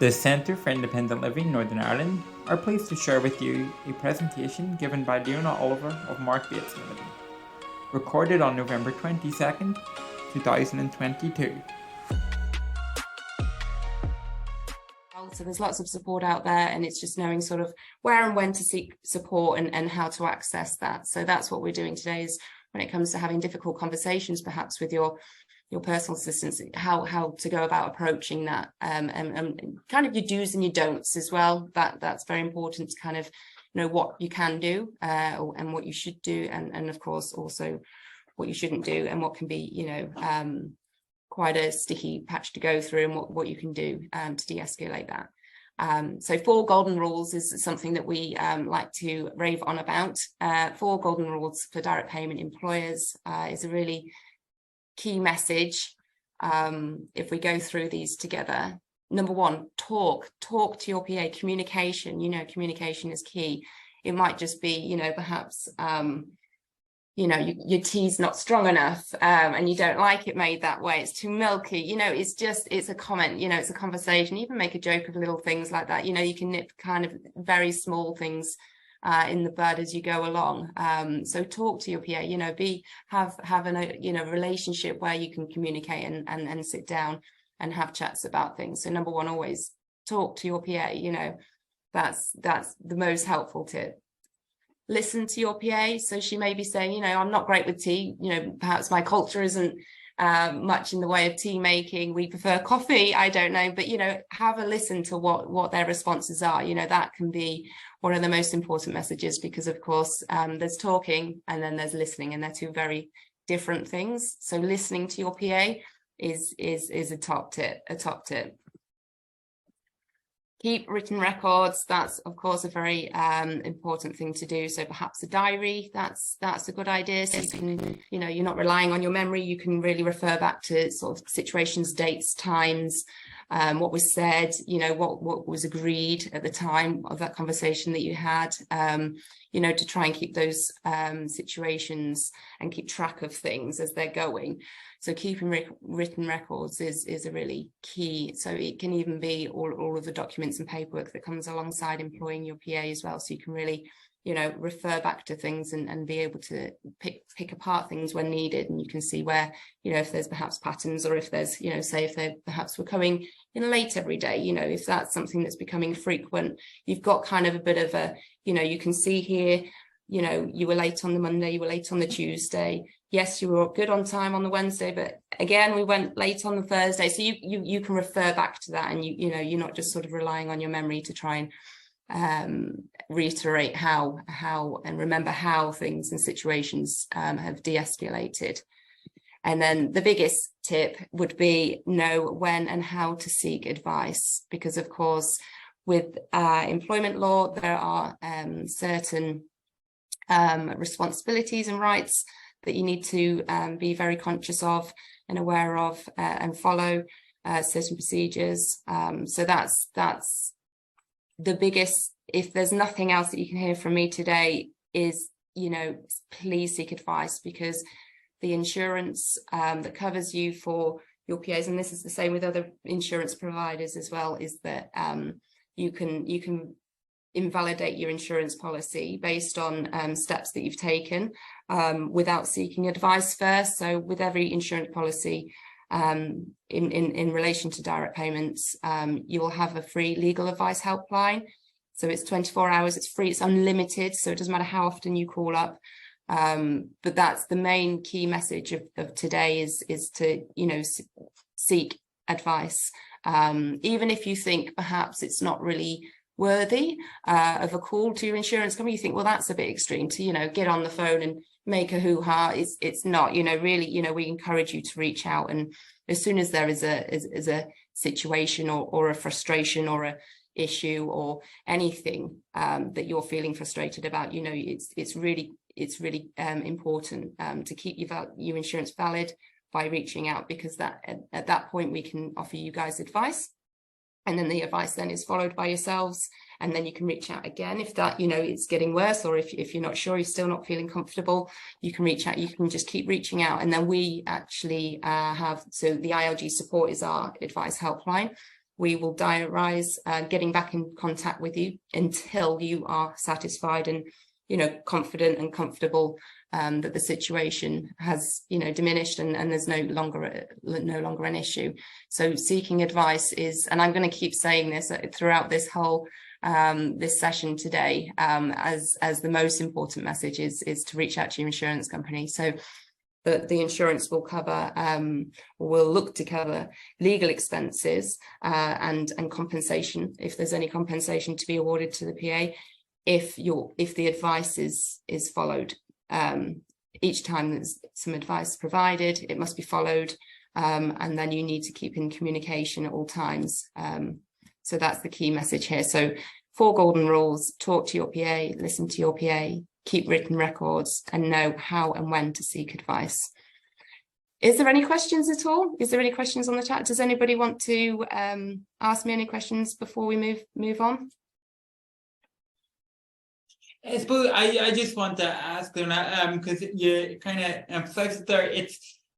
The Centre for Independent Living Northern Ireland are pleased to share with you a presentation given by Leona of Mark Bates Limited, recorded on November 22nd, 2022. So there's lots of support out there, and it's just knowing sort of where and when to seek support and how to access that. So that's what we're doing today, is when it comes to having difficult conversations perhaps with your personal assistants, how to go about approaching that, and kind of your do's and your don'ts as well. That's very important to kind of know what you can do and what you should do, and of course also what you shouldn't do, and what can be quite a sticky patch to go through, and what you can do to de-escalate that. So 4 golden rules is something that we like to rave on about. 4 golden rules for direct payment employers is a really key message. If we go through these together, number 1, talk to your PA. Communication, communication is key. It might just be, perhaps your tea's not strong enough, and you don't like it made that way, it's too milky, it's a comment, it's a conversation. Even make a joke of little things like that. You can nip kind of very small things in the bud as you go along. So talk to your PA, have a relationship where you can communicate and sit down and have chats about things. So number 1, always talk to your PA. That's the most helpful tip. Listen to your PA. So she may be saying, I'm not great with tea, perhaps my culture isn't much in the way of tea making, we prefer coffee, I don't know, but have a listen to what their responses are. That can be one of the most important messages, because of course there's talking and then there's listening, and they're 2 very different things. So listening to your PA is a top tip. Keep written records. That's of course a very important thing to do. So perhaps a diary, that's a good idea. So you can, you're not relying on your memory. You can really refer back to sort of situations, dates, times, what was said, what was agreed at the time of that conversation that you had, to try and keep those situations and keep track of things as they're going. So keeping written records is a really key. So it can even be all of the documents and paperwork that comes alongside employing your PA as well. So you can really, refer back to things and be able to pick apart things when needed. And you can see where, if there's perhaps patterns, or if there's, say if they perhaps were coming in late every day, if that's something that's becoming frequent, you've got kind of a bit of a, you can see here, you were late on the Monday, you were late on the Tuesday. Yes, you were good on time on the Wednesday, but again, we went late on the Thursday. So you can refer back to that, and you're not just sort of relying on your memory to try and reiterate how and remember how things and situations have de-escalated. And then the biggest tip would be know when and how to seek advice, because of course with employment law there are certain responsibilities and rights that you need to be very conscious of and aware of, and follow certain procedures. So that's the biggest. If there's nothing else that you can hear from me today, is please seek advice, because the insurance that covers you for your PAs, and this is the same with other insurance providers as well, is that you can invalidate your insurance policy based on steps that you've taken without seeking advice first. So with every insurance policy in relation to direct payments, you will have a free legal advice helpline. So it's 24 hours, it's free, it's unlimited, so it doesn't matter how often you call up. But that's the main key message of today, is to seek advice, even if you think perhaps it's not really worthy of a call to your insurance company. You think, well, that's a bit extreme to get on the phone and make a hoo-ha. It's not, really, we encourage you to reach out, and as soon as there is a situation or a frustration or a issue or anything that you're feeling frustrated about, it's really important to keep your insurance valid by reaching out, because at that point we can offer you guys advice, and then the advice then is followed by yourselves, and then you can reach out again if that it's getting worse, or if you're not sure, you're still not feeling comfortable, you can reach out. You can just keep reaching out, and then we actually have, so the ILG support is our advice helpline. we will diarise getting back in contact with you until you are satisfied and, you know, confident and comfortable that the situation has, you know, diminished and there's no longer an issue. So seeking advice is, and I'm going to keep saying this throughout this whole this session today, as the most important message is to reach out to your insurance company. So the insurance will cover, will look to cover legal expenses and compensation, if there's any compensation to be awarded to the PA, if the advice is followed. Each time there's some advice provided, it must be followed, and then you need to keep in communication at all times. So that's the key message here. So 4 golden rules: talk to your PA, listen to your PA, keep written records, and know how and when to seek advice. Is there any questions at all? Is there any questions on the chat? Does anybody want to ask me any questions before we move on? I suppose I just want to ask them, because you kind of emphasized there,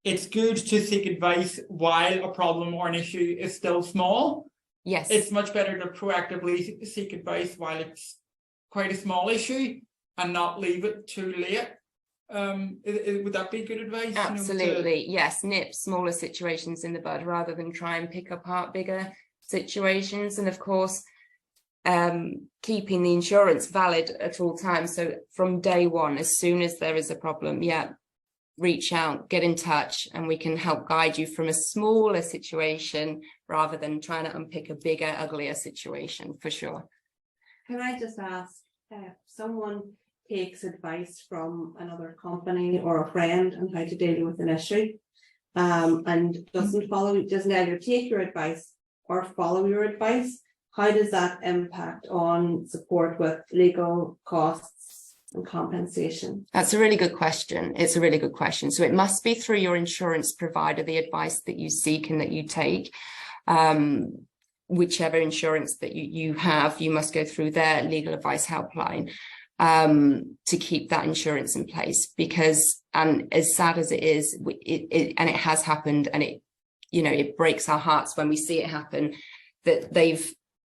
it's good to seek advice while a problem or an issue is still small. Yes. It's much better to proactively seek advice while it's quite a small issue and not leave it too late. Would that be good advice? Absolutely, yes. Nip smaller situations in the bud rather than try and pick apart bigger situations. And of course, keeping the insurance valid at all times. So from day one, as soon as there is a problem, reach out, get in touch, and we can help guide you from a smaller situation rather than trying to unpick a bigger, uglier situation, for sure. Can I just ask, if someone takes advice from another company or a friend on how to deal with an issue, and doesn't either take your advice or follow your advice, how does that impact on support with legal costs and compensation? That's a really good question. It's a really good question. So it must be through your insurance provider, the advice that you seek and that you take. Whichever insurance that you have, you must go through their legal advice helpline to keep that insurance in place. Because, and as sad as it is, and it has happened, and it breaks our hearts when we see it happen, that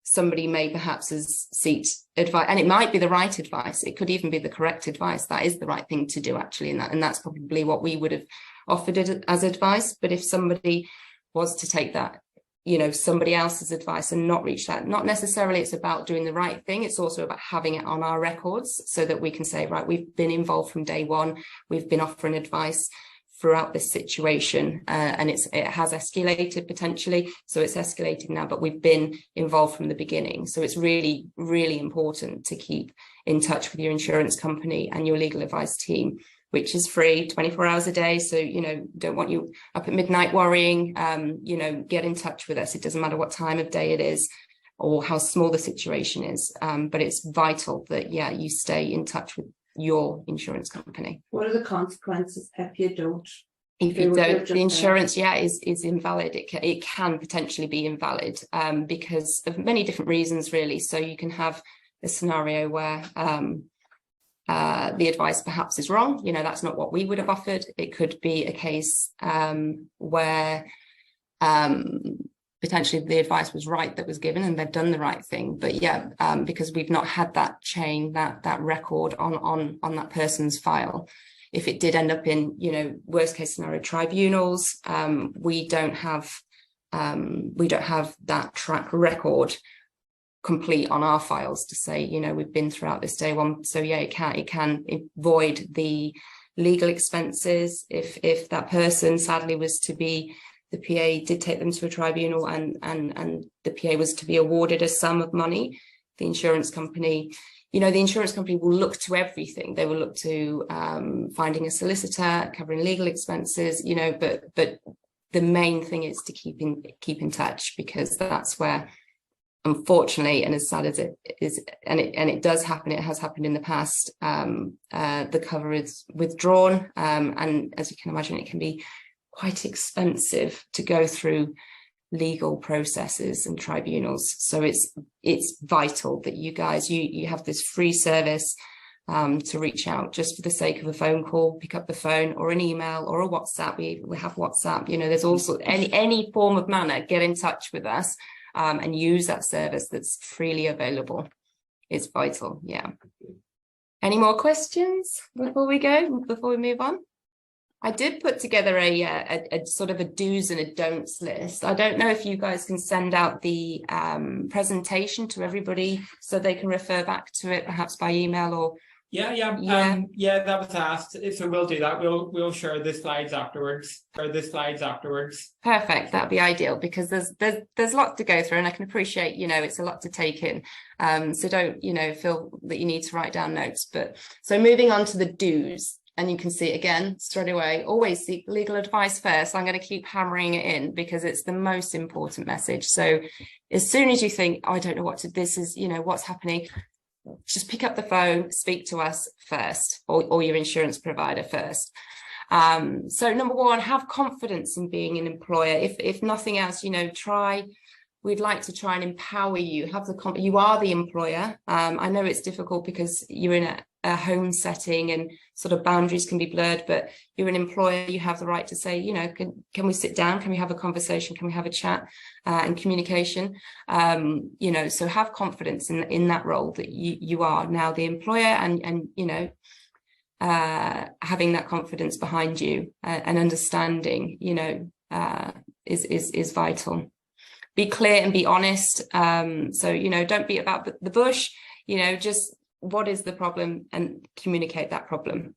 somebody may perhaps has sought advice, and it might be the right advice. It could even be the correct advice. That is the right thing to do, actually, and that's probably what we would have offered it as advice. But if somebody was to take that, somebody else's advice and not reach that, not necessarily it's about doing the right thing. It's also about having it on our records so that we can say, right, we've been involved from day one. We've been offering advice throughout this situation, and it has escalated potentially, so it's escalating now, but we've been involved from the beginning. So it's really, really important to keep in touch with your insurance company and your legal advice team, which is free 24 hours a day. So, don't want you up at midnight worrying, get in touch with us. It doesn't matter what time of day it is or how small the situation is, but it's vital that, you stay in touch with your insurance company. What are the consequences if you don't? If you don't, the insurance, is invalid. It can potentially be invalid because of many different reasons, really. So you can have a scenario where the advice perhaps is wrong. That's not what we would have offered. It could be a case where potentially the advice was right that was given and they've done the right thing. But because we've not had that chain, that record on that person's file, if it did end up in, worst case scenario tribunals, we don't have that track record complete on our files to say, we've been throughout this day one. So it can void the legal expenses if that person sadly was to be, the PA did take them to a tribunal and the PA was to be awarded a sum of money. The insurance company, will look to everything. They will look to finding a solicitor, covering legal expenses, but the main thing is to keep in touch, because that's where, unfortunately, and as sad as it is, and it does happen, it has happened in the past, the cover is withdrawn, and as you can imagine, it can be quite expensive to go through legal processes and tribunals. So it's vital that you guys, you have this free service to reach out just for the sake of a phone call, pick up the phone, or an email, or a WhatsApp. We have WhatsApp, there's also any form of manner, get in touch with us. and use that service that's freely available. It's vital. Yeah. Any more questions before we move on? I did put together a sort of a do's and a don'ts list. I don't know if you guys can send out the presentation to everybody so they can refer back to it, perhaps by email or. Yeah, that was asked. So we'll do that. We'll share the slides afterwards. Perfect. That'd be ideal, because there's lots to go through, and I can appreciate, it's a lot to take in. So don't, feel that you need to write down notes. But so moving on to the do's. And you can see again straight away, always seek legal advice first. I'm going to keep hammering it in because it's the most important message. So as soon as you think, oh, I don't know what to, this is, what's happening, just pick up the phone, speak to us first, or your insurance provider first. So number one, have confidence in being an employer. If nothing else, we'd like to try and empower you. You are the employer. I know it's difficult because you're in a home setting and sort of boundaries can be blurred, but you're an employer. You have the right to say, can we sit down? Can we have a conversation? Can we have a chat and communication? So have confidence in that role that you are now the employer, and having that confidence behind you and understanding, is vital. Be clear and be honest. So, don't beat about the bush, just what is the problem and communicate that problem.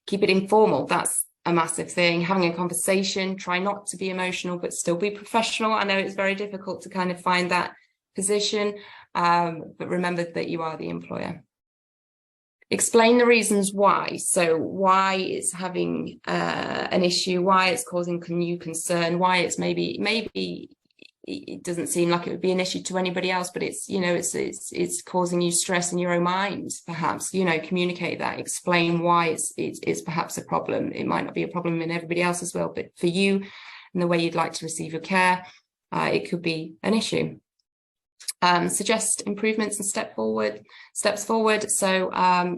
Keep it informal. That's a massive thing. Having a conversation, try not to be emotional, but still be professional. I know it's very difficult to kind of find that position, but remember that you are the employer. Explain the reasons why. So why it's having an issue, why it's causing you concern, why it's maybe it doesn't seem like it would be an issue to anybody else, but it's, it's causing you stress in your own mind, perhaps, communicate that, explain why it's perhaps a problem. It might not be a problem in everybody else as well, but for you and the way you'd like to receive your care, it could be an issue. Suggest improvements and steps forward. So,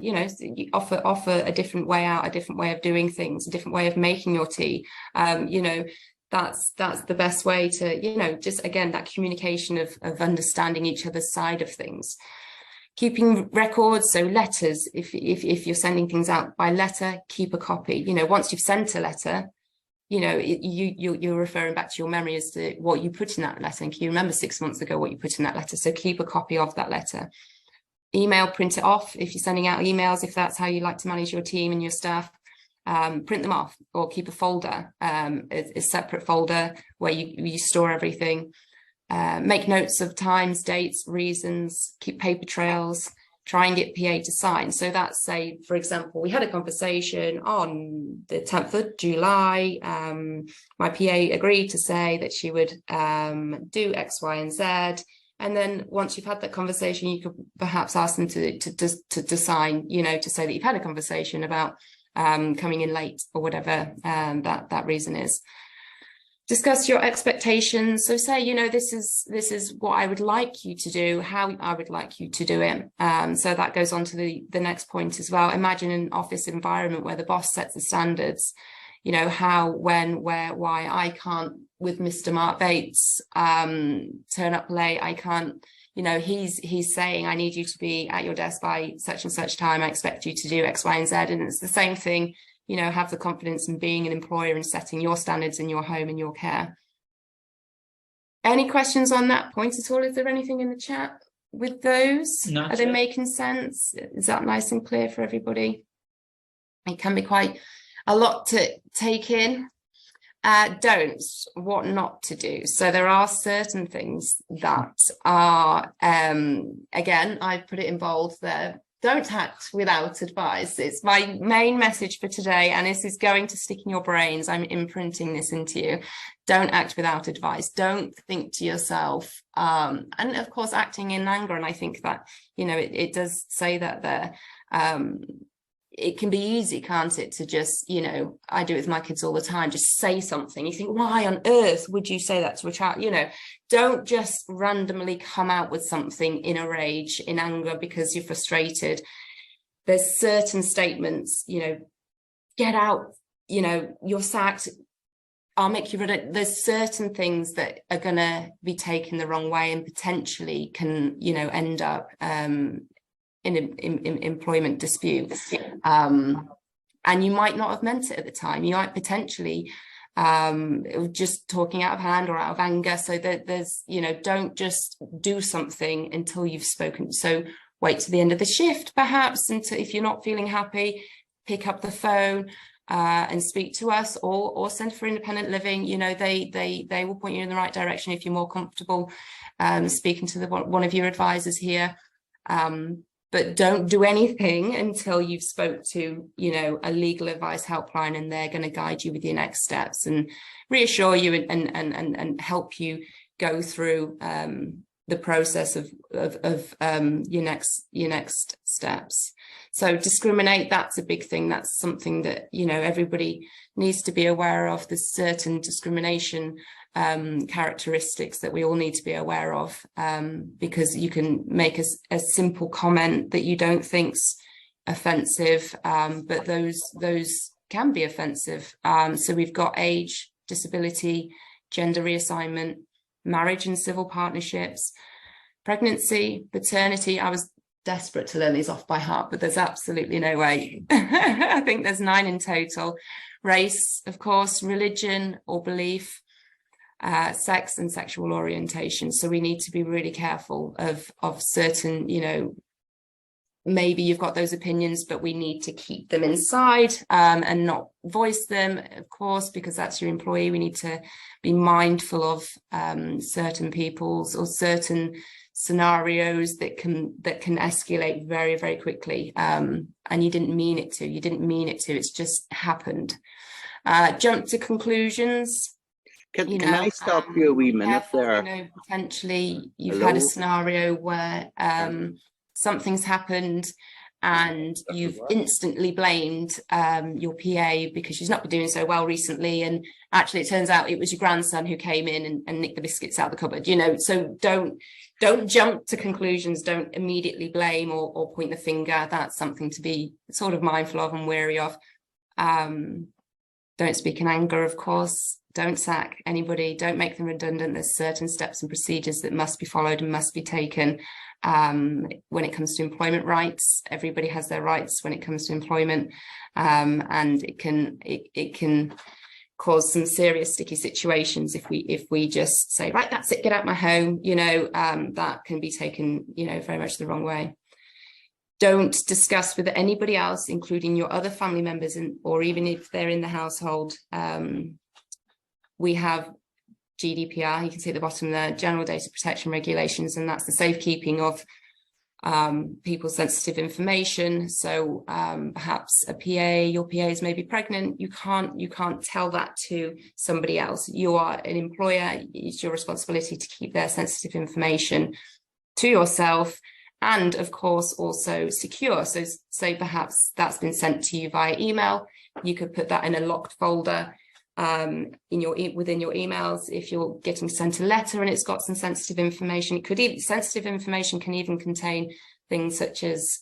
you offer a different way out, a different way of doing things, a different way of making your tea. That's the best way to, just again, that communication of understanding each other's side of things. Keeping records, so letters, if you're sending things out by letter, keep a copy. Once you've sent a letter, you're referring back to your memory as to what you put in that letter. And can you remember 6 months ago what you put in that letter? So keep a copy of that letter. Email, print it off if you're sending out emails, if that's how you like to manage your team and your staff. Print them off, or keep a folder, a separate folder where you store everything. Make notes of times, dates, reasons, keep paper trails, try and get PA to sign. So that's, say, for example, we had a conversation on the 10th of July. My PA agreed to say that she would do X, Y, and Z. And then once you've had that conversation, you could perhaps ask them to sign, to say that you've had a conversation about coming in late or whatever that reason is. Discuss your expectations. So say, this is what I would like you to do, how I would like you to do it. So that goes on to the next point as well. Imagine an office environment where the boss sets the standards, how, when, where, why. I can't, with Mr. Mark Bates, turn up late. I can't, he's saying, I need you to be at your desk by such and such time. I expect you to do X, Y, and Z. And it's the same thing, have the confidence in being an employer and setting your standards in your home and your care. Any questions on that point at all? Is there anything in the chat with those? Are they making sense? Is that nice and clear for everybody? It can be quite a lot to take in. Don'ts, what not to do. So there are certain things that are, again, I've put it in bold there. Don't act without advice. It's my main message for today, and this is going to stick in your brains. I'm imprinting this into you. Don't act without advice. Don't think to yourself, and of course, acting in anger. And I think that, it does say that there. It can be easy, can't it, to just, I do it with my kids all the time, just say something. You think, why on earth would you say that to a child? Don't just randomly come out with something in a rage, in anger, because you're frustrated. There's certain statements, get out, you're sacked. I'll make you redundant. There's certain things that are going to be taken the wrong way and potentially can, you know, end up in employment disputes. And you might not have meant it at the time. You might potentially just talking out of hand or out of anger. So there's, you know, don't just do something until you've spoken. So wait to the end of the shift, perhaps, until if you're not feeling happy, pick up the phone and speak to us, or Centre for Independent Living. You know, they will point you in the right direction if you're more comfortable speaking to one of your advisors here. But don't do anything until you've spoke to, you know, a legal advice helpline, and they're going to guide you with your next steps and reassure you and help you go through the process of your next steps. So discriminate, that's a big thing. That's something that, you know, everybody needs to be aware of. There's certain discrimination characteristics that we all need to be aware of, because you can make a simple comment that you don't think's offensive, but those can be offensive. So we've got age, disability, gender reassignment, marriage and civil partnerships, pregnancy, paternity. I was desperate to learn these off by heart, but there's absolutely no way. I think there's 9 in total. Race, of course, religion or belief, sex and sexual orientation. So we need to be really careful of certain, you know, maybe you've got those opinions, but we need to keep them inside and not voice them, of course, because that's your employee. We need to be mindful of certain people's or certain scenarios that can escalate very, very quickly. And you didn't mean it to. It's just happened. Jump to conclusions. Can I stop you a wee minute there? You know, potentially you've had a scenario where something's happened and you've instantly blamed your PA because she's not been doing so well recently, and actually it turns out it was your grandson who came in and nicked the biscuits out of the cupboard, you know. So don't jump to conclusions, don't immediately blame or point the finger. That's something to be sort of mindful of and wary of. Don't speak in anger, of course. Don't sack anybody, don't make them redundant. There's certain steps and procedures that must be followed and must be taken. When it comes to employment rights, everybody has their rights when it comes to employment, and it can cause some serious sticky situations if we just say, right, that's it, get out my home, you know. That can be taken, you know, very much the wrong way. Don't discuss with anybody else, including your other family members, or even if they're in the household. We have GDPR, you can see at the bottom there, General Data Protection Regulations, and that's the safekeeping of people's sensitive information. So perhaps a PA, your PAs may be pregnant, you can't tell that to somebody else. You are an employer, it's your responsibility to keep their sensitive information to yourself, and of course also secure. So say perhaps that's been sent to you via email, you could put that in a locked folder within your emails. If you're getting sent a letter and it's got some sensitive information, sensitive information can even contain things such as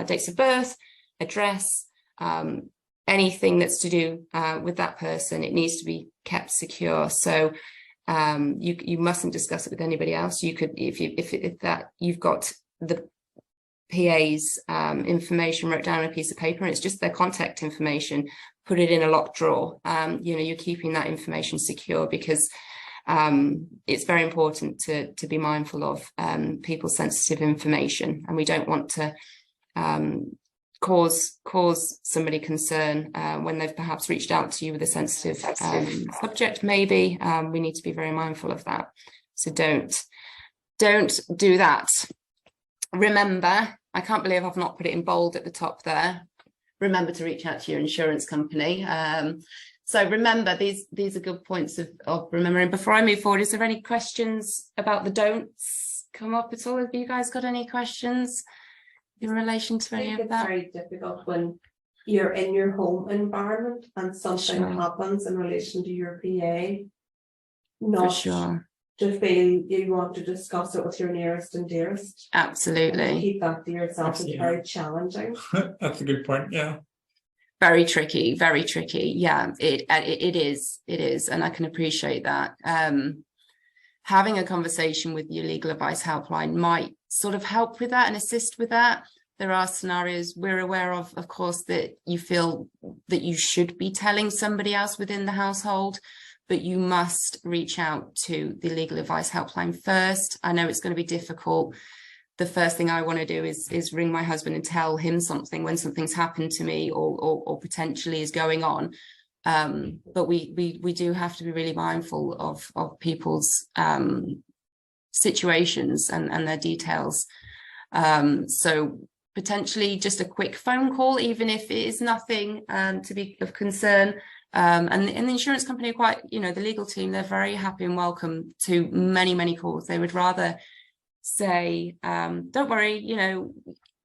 dates of birth, address, anything that's to do with that person. It needs to be kept secure. So you mustn't discuss it with anybody else. You could, if that you've got the PA's information wrote down on a piece of paper and it's just their contact information, put it in a locked drawer. You know, you're keeping that information secure, because it's very important to be mindful of people's sensitive information, and we don't want to cause somebody concern when they've perhaps reached out to you with a sensitive subject. Maybe we need to be very mindful of that. So don't do that. Remember, I can't believe I've not put it in bold at the top there. Remember to reach out to your insurance company. So remember, these are good points of remembering. Before I move forward, is there any questions about the don'ts come up at all? Have you guys got any questions in relation to any of that? It's very difficult when you're in your home environment and something happens in relation to your PA. Not to feel you want to discuss it with your nearest and dearest. Absolutely. And keep that to yourself. It's very challenging. That's a good point. Yeah. Very tricky, very tricky. Yeah, it is, and I can appreciate that. Having a conversation with your legal advice helpline might sort of help with that and assist with that. There are scenarios we're aware of course, that you feel that you should be telling somebody else within the household, but you must reach out to the legal advice helpline first. I know it's going to be difficult. The first thing I want to do is ring my husband and tell him something when something's happened to me or potentially is going on. But we do have to be really mindful of people's situations and their details. So potentially just a quick phone call, even if it is nothing to be of concern. And the insurance company are quite, you know, the legal team, they're very happy and welcome to many calls. They would rather say, don't worry, you know,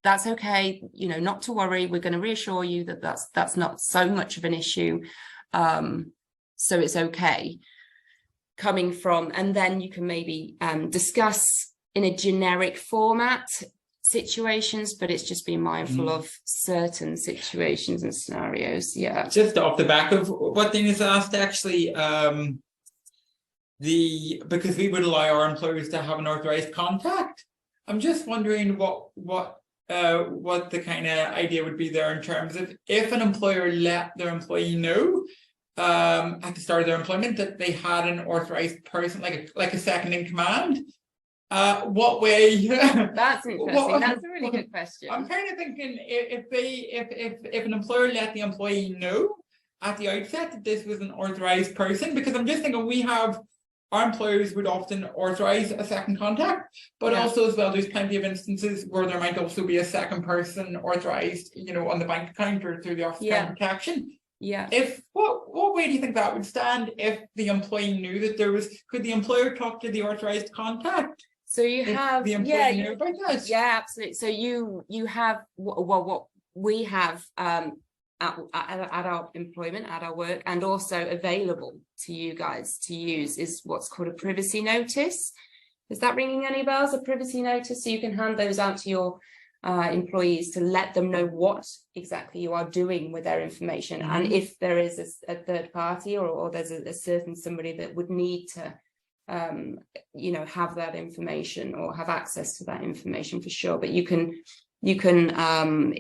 that's okay, you know, not to worry. We're going to reassure you that that's not so much of an issue. So it's okay. Coming from, and then you can maybe discuss in a generic format situations, but it's just being mindful of certain situations and scenarios. Yeah. Just off the back of what Dana's asked, actually, because we would allow our employers to have an authorized contact. I'm just wondering what the kind of idea would be there in terms of if an employer let their employee know at the start of their employment that they had an authorized person, like a second in command. What way? That's interesting. That's a really good question. I'm kind of thinking if an employer let the employee know at the outset that this was an authorized person, because I'm just thinking our employers would often authorize a second contact, but also as well, there's plenty of instances where there might also be a second person authorized, you know, on the bank account or through the Office of Crime Protection. Yeah. What way do you think that would stand if the employee knew that there was? Could the employer talk to the authorized contact? So you have the employee knew about that? Yeah, absolutely. So you have what we have at our employment, at our work, and also available to you guys to use is what's called a privacy notice. Is that ringing any bells? A privacy notice, so you can hand those out to your employees to let them know what exactly you are doing with their information, and if there is a third party or there's a certain somebody that would need to you know, have that information or have access to that information for sure. But you can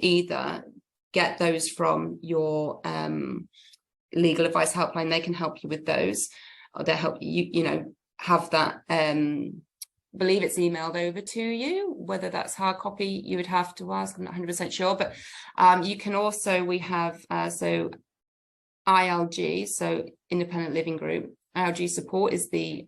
either get those from your legal advice helpline. They can help you with those, or they'll help you know, have that. Believe it's emailed over to you. Whether that's hard copy, you would have to ask. I'm not 100% sure, but you can also, we have so ILG, so Independent Living Group. ILG Support is the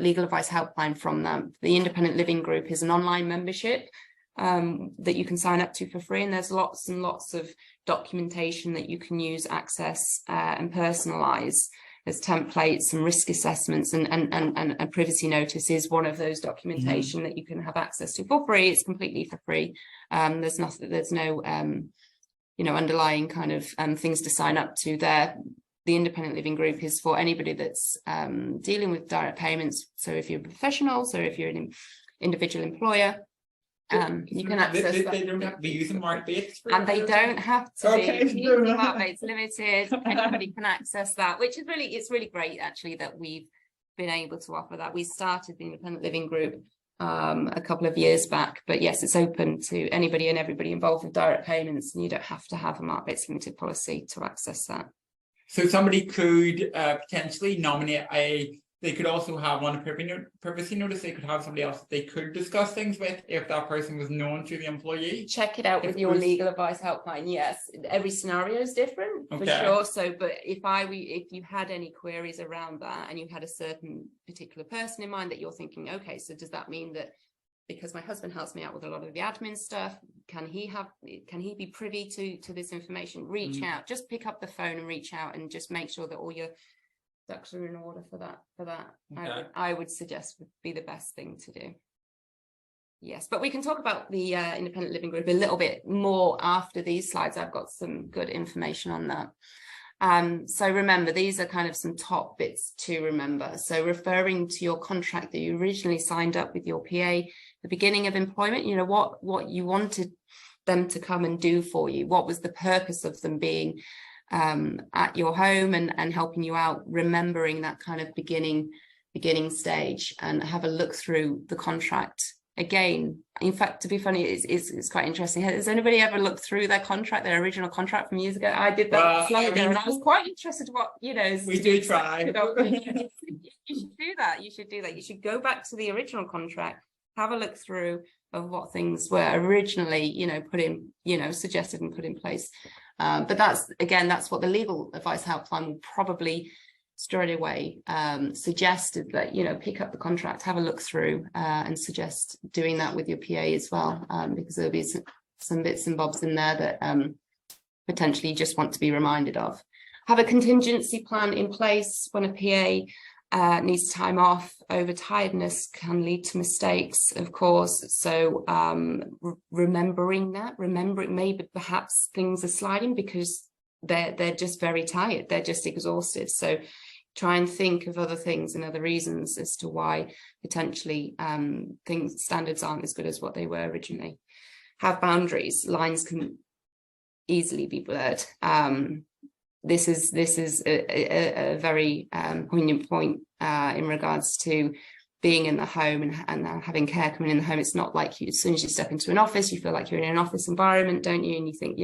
legal advice helpline from them. The Independent Living Group is an online membership that you can sign up to for free, and there's lots and lots of documentation that you can use, access and personalize. There's templates and risk assessments, and privacy notice is one of those documentation that you can have access to for free. It's completely for free. There's no you know, underlying kind of things to sign up to there. The Independent Living Group is for anybody that's dealing with direct payments. So if you're a professional, so if you're an individual employer, you can access that. They don't have to be using Mark Bates. And they don't have to be using Mark Bates Limited. Anybody can access that, which is it's really great actually that we've been able to offer that. We started the Independent Living Group a couple of years back, but yes, it's open to anybody and everybody involved with direct payments, and you don't have to have a Mark Bates Limited policy to access that. So somebody could potentially nominate they could also have one privacy notice. They could have somebody else that they could discuss things with if that person was known to the employee. Check it out with your legal advice helpline. Yes, every scenario is different for sure. So, but if you had any queries around that and you had a certain particular person in mind that you're thinking, okay, so does that mean that because my husband helps me out with a lot of the admin stuff, can he be privy to this information? Reach out, just pick up the phone and reach out and just make sure that all your ducks are in order for that. Okay. I would suggest would be the best thing to do. Yes, but we can talk about the Independent Living Group a little bit more after these slides. I've got some good information on that. So remember, these are kind of some top bits to remember. So referring to your contract that you originally signed up with your PA, the beginning of employment, you know, what you wanted them to come and do for you? What was the purpose of them being at your home and helping you out, remembering that kind of beginning stage, and have a look through the contract again. In fact, to be funny, it's quite interesting. Has anybody ever looked through their contract, their original contract from years ago? I did that long ago, and I was quite interested what, we do try. You should do that. You should do that. You should go back to the original contract, have a look through of what things were originally, put in, suggested and put in place. But that's what the legal advice helpline will probably straight away suggested, that, pick up the contract, have a look through, and suggest doing that with your PA as well, because there'll be some bits and bobs in there that potentially you just want to be reminded of. Have a contingency plan in place when a PA needs time off. Overtiredness can lead to mistakes, of course. So remembering maybe perhaps things are sliding because they're just very tired, they're just exhausted. So try and think of other things and other reasons as to why potentially standards aren't as good as what they were originally. Have boundaries. Lines can easily be blurred. This is a very poignant point in regards to being in the home and having care coming in the home. It's not like as soon as you step into an office, you feel like you're in an office environment, don't you? And you think,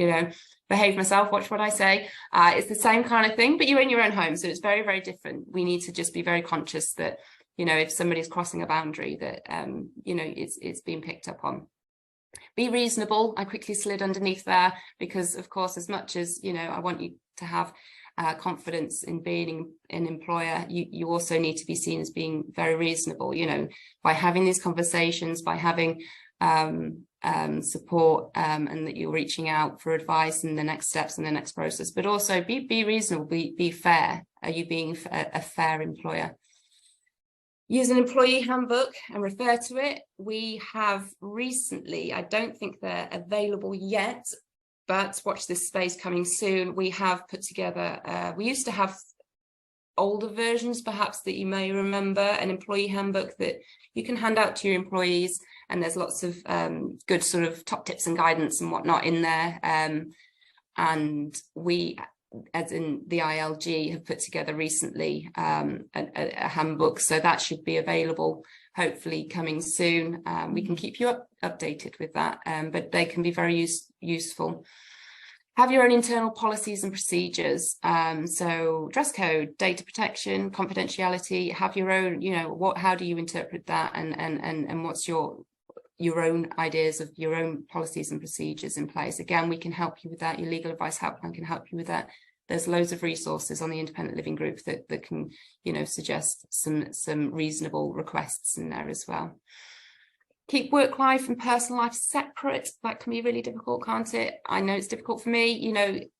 behave myself, watch what I say. It's the same kind of thing, but you're in your own home. So it's very, very different. We need to just be very conscious that, if somebody's crossing a boundary, that, it's being picked up on. Be reasonable. I quickly slid underneath there because, of course, as much as, I want you to have confidence in being an employer, you also need to be seen as being very reasonable, by having these conversations, by having support, and that you're reaching out for advice and the next steps and the next process, but also be reasonable, be fair. Are you being a fair employer? Use an employee handbook and refer to it. We have recently, I don't think they're available yet, but watch this space coming soon. We have put together, we used to have older versions, perhaps, that you may remember, an employee handbook that you can hand out to your employees, and there's lots of good sort of top tips and guidance and whatnot in there. And we, as in the ILG, have put together recently a handbook, so that should be available hopefully coming soon. We can keep you updated with that, but they can be very useful. Have your own internal policies and procedures. So dress code, data protection, confidentiality. Have your own, how do you interpret that, and what's your own ideas of your own policies and procedures in place. Again, we can help you with that. Your legal advice helpline can help you with that. There's loads of resources on the independent living group that can, suggest some reasonable requests in there as well. Keep work life and personal life separate. That can be really difficult, can't it? I know it's difficult for me.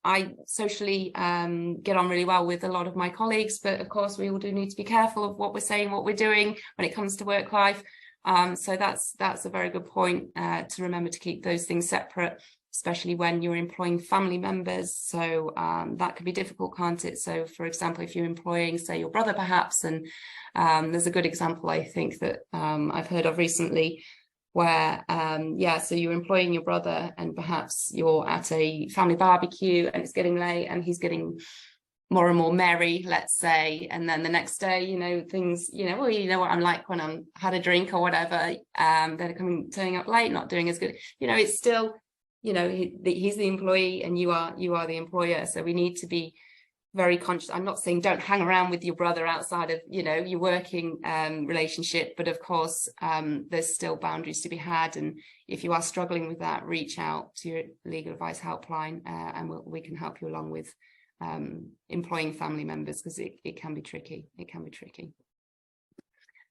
I socially get on really well with a lot of my colleagues, but of course we all do need to be careful of what we're saying, what we're doing when it comes to work life. So that's a very good point, to remember to keep those things separate, especially when you're employing family members. So that can be difficult, can't it? So for example, if you're employing, say, your brother perhaps, and there's a good example I think that I've heard of recently where, so you're employing your brother and perhaps you're at a family barbecue and it's getting late and he's getting more and more merry, let's say, and then the next day, things, well, you know what I'm like when I'm had a drink or whatever, they're turning up late, not doing as good, it's still, he's the employee and you are the employer. So we need to be very conscious. I'm not saying don't hang around with your brother outside of, your working relationship, but of course, there's still boundaries to be had. And if you are struggling with that, reach out to your legal advice helpline, and we can help you along with employing family members, because it can be tricky.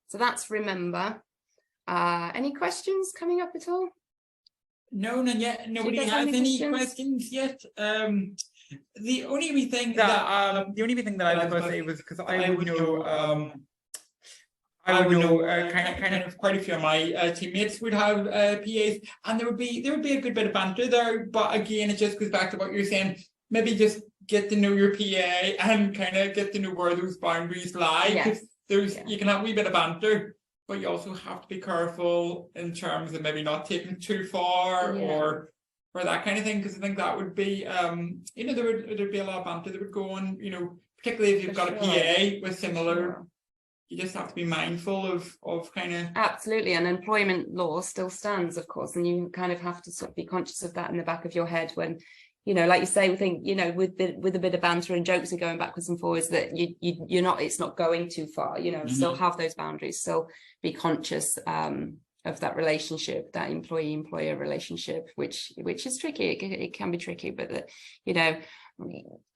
So that's remember. Any questions coming up at all? No, not yet. Nobody has any questions yet. The only wee thing that I was going to say was because I would know kind of quite a few of my teammates would have PAs, and there would be a good bit of banter there. But again, it just goes back to what you're saying. Maybe just get to know your PA and kind of get to know where those boundaries lie. Yes. You can have a wee bit of banter, but you also have to be careful in terms of maybe not taking too far, or for that kind of thing, because I think that would be, there'd be a lot of banter that would go on, particularly if you've got a PA with similar. You just have to be mindful of kind of. Absolutely, and employment law still stands, of course, and you kind of have to sort of be conscious of that in the back of your head when, like you say, we think, with a bit of banter and jokes and going backwards and forwards, that you're not, it's not going too far. Still have those boundaries, still be conscious of that relationship, that employee-employer relationship, which is tricky. It can be tricky, but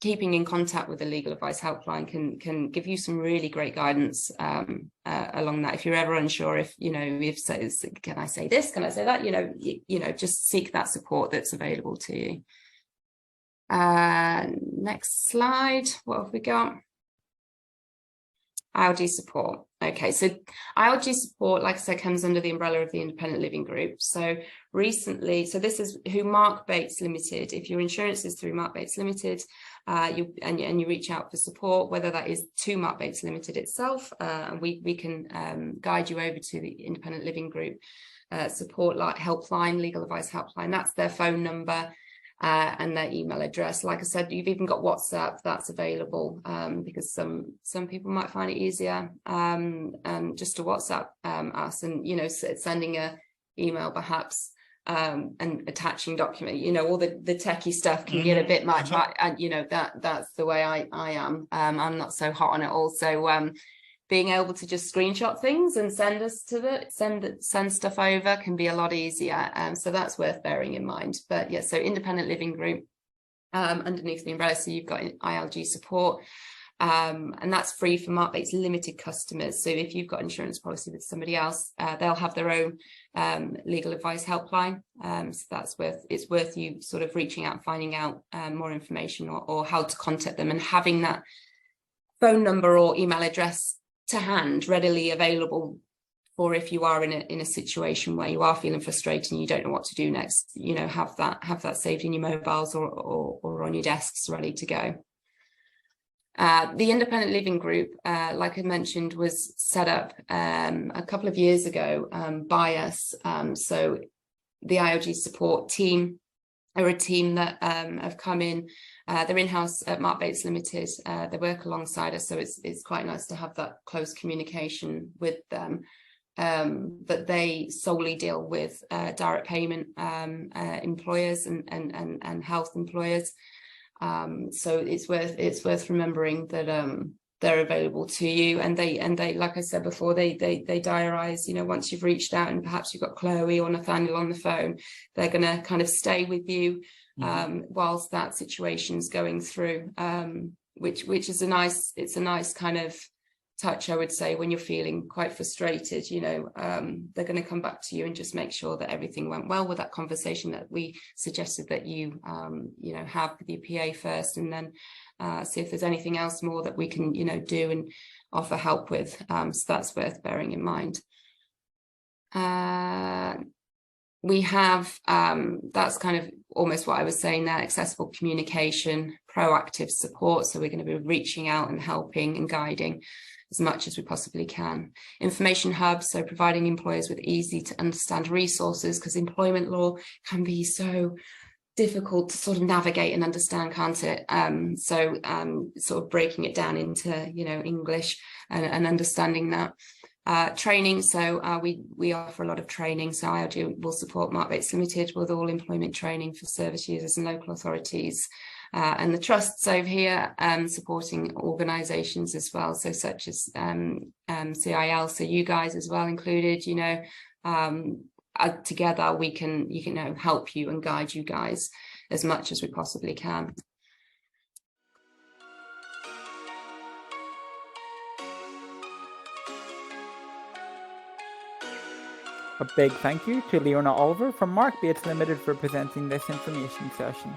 keeping in contact with the legal advice helpline can give you some really great guidance along that. If you're ever unsure, can I say this, can I say that, just seek that support that's available to you. Next slide. What have we got? ILG support. Okay, so ILG support, like I said, comes under the umbrella of the Independent Living Group. So recently, this is who Mark Bates Limited, if your insurance is through Mark Bates Limited, you reach out for support, whether that is to Mark Bates Limited itself, and we can guide you over to the Independent Living Group support helpline, legal advice helpline. That's their phone number. And their email address. Like I said, you've even got WhatsApp that's available, because some people might find it easier just to WhatsApp us, and sending a email perhaps, and attaching document. All the techie stuff can get a bit much. That's the way I am. I'm not so hot on it all. So being able to just screenshot things and send stuff over can be a lot easier. So that's worth bearing in mind. But yeah, so Independent Living Group underneath the umbrella. So you've got ILG support, and that's free for Mark Bates Limited customers. So if you've got insurance policy with somebody else, they'll have their own legal advice helpline. So it's worth you sort of reaching out and finding out more information or how to contact them, and having that phone number or email address to hand, readily available, for if you are in a situation where you are feeling frustrated and you don't know what to do next. Have that saved in your mobiles or on your desks, ready to go. The Independent Living Group, like I mentioned, was set up a couple of years ago by us. So the ILG support team are a team that have come in. They're in-house at Mark Bates Limited. They work alongside us, so it's quite nice to have that close communication with them. But they solely deal with direct payment employers and health employers. So it's worth remembering that they're available to you, and they like I said before, they diarise, once you've reached out and perhaps you've got Chloe or Nathaniel on the phone, they're going to kind of stay with you whilst that situation's going through, which is a nice kind of touch, I would say, when you're feeling quite frustrated. They're going to come back to you and just make sure that everything went well with that conversation that we suggested that you have with your PA first, and then see if there's anything else more that we can do and offer help with. So that's worth bearing in mind. We have that's kind of almost what I was saying there: accessible communication, proactive support. So we're going to be reaching out and helping and guiding as much as we possibly can. Information hubs, so providing employers with easy to understand resources, because employment law can be so difficult to sort of navigate and understand, can't it? So sort of breaking it down into English and understanding that. Training, so we offer a lot of training. So ILG will support Mark Bates Limited with all employment training for service users and local authorities, and the trusts over here supporting organisations as well, so such as CIL, so you guys as well included. Together we can help you and guide you guys as much as we possibly can. A big thank you to Leona Oliver from Mark Bates Limited for presenting this information session.